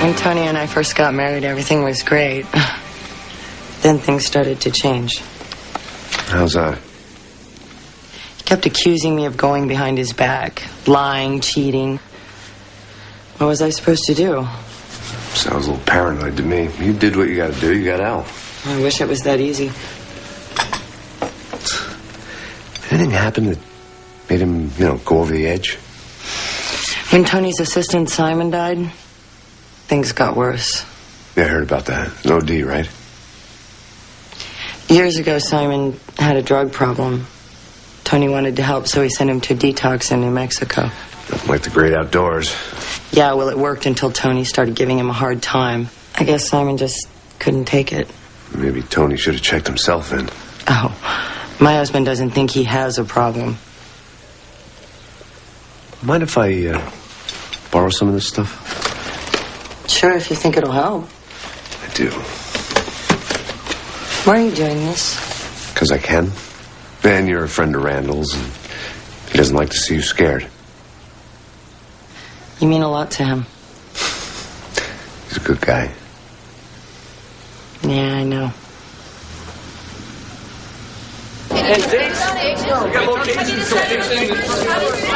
When Tony and I first got married, everything was great. Then things started to change. How's that? He kept accusing me of going behind his back, lying, cheating. What was I supposed to do? Sounds a little paranoid to me. You did what you got to do. You got out. I wish it was that easy. Anything happened that made him, go over the edge? When Tony's assistant Simon died, things got worse. Yeah, I heard about that. An OD, right? Years ago, Simon had a drug problem. Tony wanted to help, so he sent him to detox in New Mexico. Nothing like the great outdoors. Yeah, well, it worked until Tony started giving him a hard time. I guess Simon just couldn't take it. Maybe Tony should have checked himself in. Oh, my husband doesn't think he has a problem. Mind if I borrow some of this stuff? Sure, if you think it'll help. I do. Why are you doing this? Because I can. And you're a friend of Randall's, and he doesn't like to see you scared. You mean a lot to him. He's a good guy. Yeah, I know.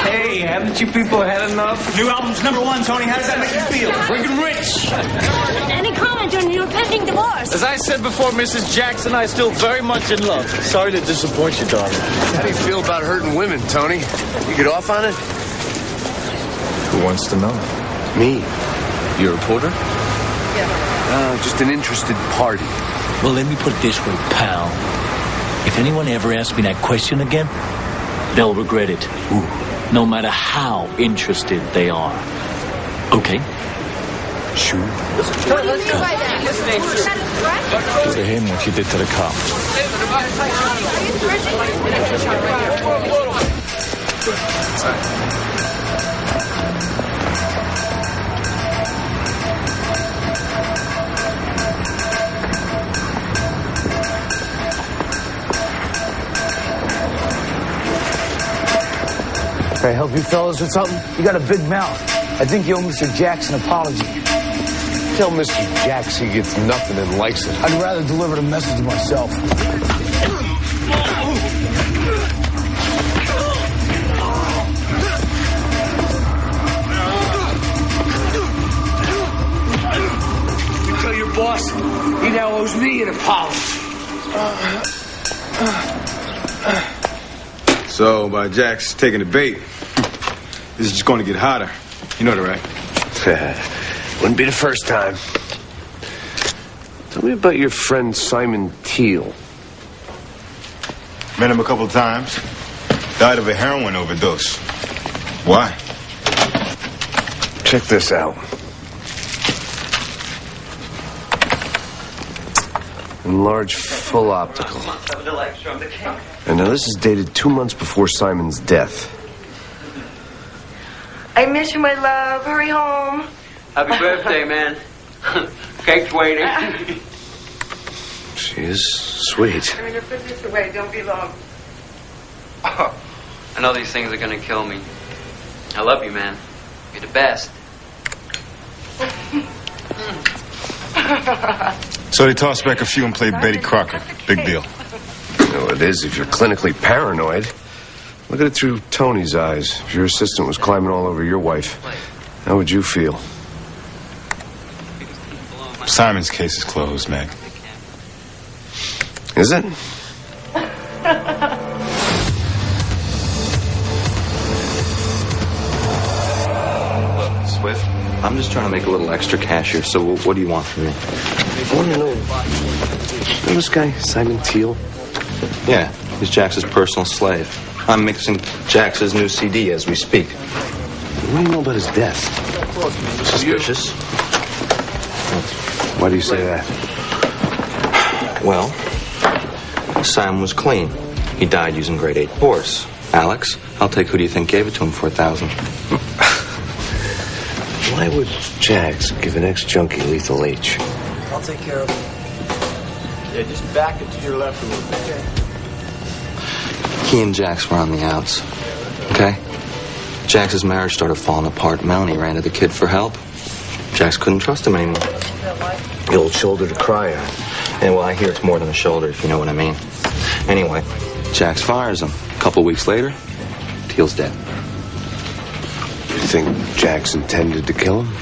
Hey, haven't you people had enough? New album's #1, Tony. How does that make you feel? Freaking rich. Any comment on your pending divorce? As I said before, Mrs. Jackson, I'm still very much in love. Sorry to disappoint you, darling. How do you feel about hurting women, Tony? You get off on it? Who wants to know? Me. You're a reporter? Just an interested party. Well, let me put it this way, pal. If anyone ever asks me that question again, they'll regret it. Ooh. No matter how interested they are. Okay? Sure. What do you mean by that? Do to him what you did to the cop. Can I help you fellas with something? You got a big mouth. I think you owe Mr. Jackson an apology. Tell Mr. Jax he gets nothing and likes it. I'd rather deliver the message myself. You tell your boss he now owes me an apology. So, by Jax taking the bait, this is just going to get hotter. You know that, right? Wouldn't be the first time. Tell me about your friend Simon Teal. Met him a couple of times. Died of a heroin overdose. Why? Check this out. Enlarged full optical. And now this is dated 2 months before Simon's death. I miss you, my love. Hurry home. Happy birthday, man. Cake's waiting. She is sweet. I'm gonna put this away. Don't be long. I know these things are gonna kill me. I love you, man. You're the best. So they tossed back a few and played Betty Crocker. Big deal. You know it is if you're clinically paranoid. Look at it through Tony's eyes. If your assistant was climbing all over your wife, how would you feel? Simon's case is closed, Meg. Is it? Swift, I'm just trying to make a little extra cash here, so what do you want from me? I want to know this guy, Simon Teal? Yeah, he's Jax's personal slave. I'm mixing Jax's new CD as we speak. What do you know about his death? Suspicious. Why do you say that? Well, Simon was clean. He died using grade 8 force. Alex, I'll take who do you think gave it to him for $1,000? Why would Jax give an ex-junkie lethal H? I'll take care of it. Yeah, just back it to your left a little bit. He and Jax were on the outs. Okay? Jax's marriage started falling apart. Melanie ran to the kid for help. Jax couldn't trust him anymore. The old shoulder to cry on. And, well, I hear it's more than a shoulder, if you know what I mean. Anyway, Jax fires him. A couple weeks later, Teal's dead. You think Jax intended to kill him?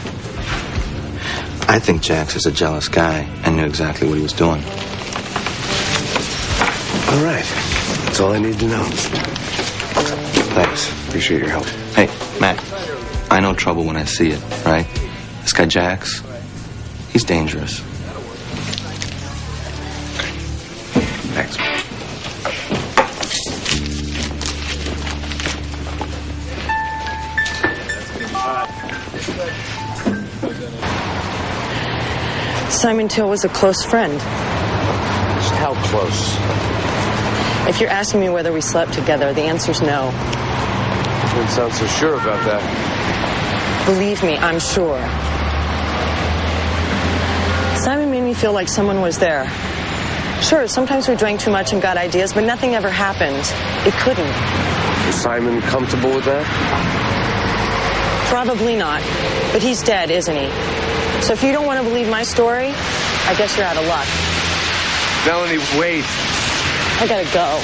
I think Jax is a jealous guy and knew exactly what he was doing. All right. That's all I need to know. Thanks. Appreciate your help. Hey, Mac, I know trouble when I see it, right? This guy Jax, he's dangerous. Thanks. Simon Till was a close friend. Just how close? If you're asking me whether we slept together, the answer's no. You don't sound so sure about that. Believe me, I'm sure. Simon made me feel like someone was there. Sure, sometimes we drank too much and got ideas, but nothing ever happened. It couldn't. Is Simon comfortable with that? Probably not. But he's dead, isn't he? So if you don't want to believe my story, I guess you're out of luck. Melanie, wait. I gotta go.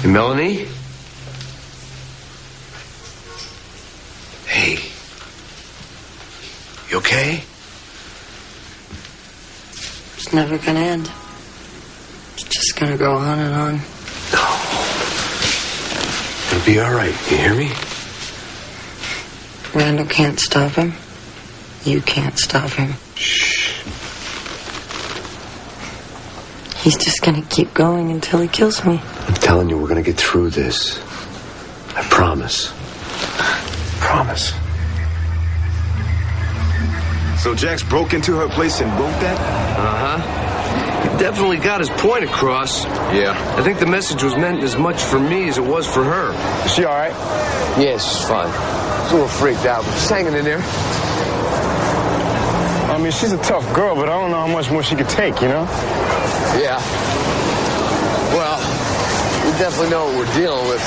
Melanie? Hey. You okay? It's never gonna end. It's just gonna go on and on. No. It'll be all right. You hear me? Randall can't stop him. You can't stop him. Shh. He's just gonna keep going until he kills me. I'm telling you, we're gonna get through this. I promise. Promise. So Jax broke into her place and wrote that? Uh-huh. He definitely got his point across. Yeah. I think the message was meant as much for me as it was for her. Is she all right? Yeah, she's fine. She's a little freaked out, but she's hanging in there. I mean, she's a tough girl, but I don't know how much more she could take, you know? Yeah. Well, we definitely know what we're dealing with.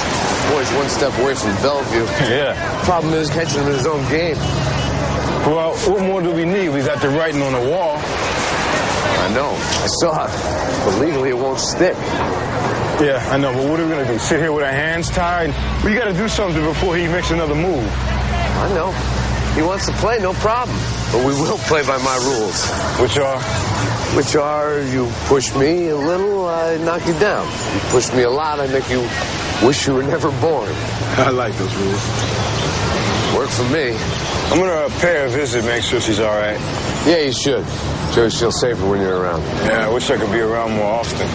Boy's one step away from Bellevue. Yeah. Problem is catching him in his own game. Well, what more do we need? We got the writing on the wall. I know. I saw it. But legally, it won't stick. Yeah, I know, but what are we going to do? Sit here with our hands tied? We got to do something before he makes another move. I know. He wants to play, no problem. But we will play by my rules. Which are? Which are, you push me a little, I knock you down. You push me a lot, I make you wish you were never born. I like those rules. Work for me. I'm going to pay her a visit, make sure she's all right. Yeah, you should. Sure, she'll safer when you're around. Yeah, I wish I could be around more often.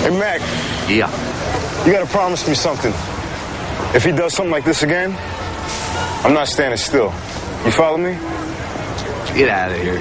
Hey, Mac. Yeah. You got to promise me something. If he does something like this again, I'm not standing still. You follow me? Get out of here.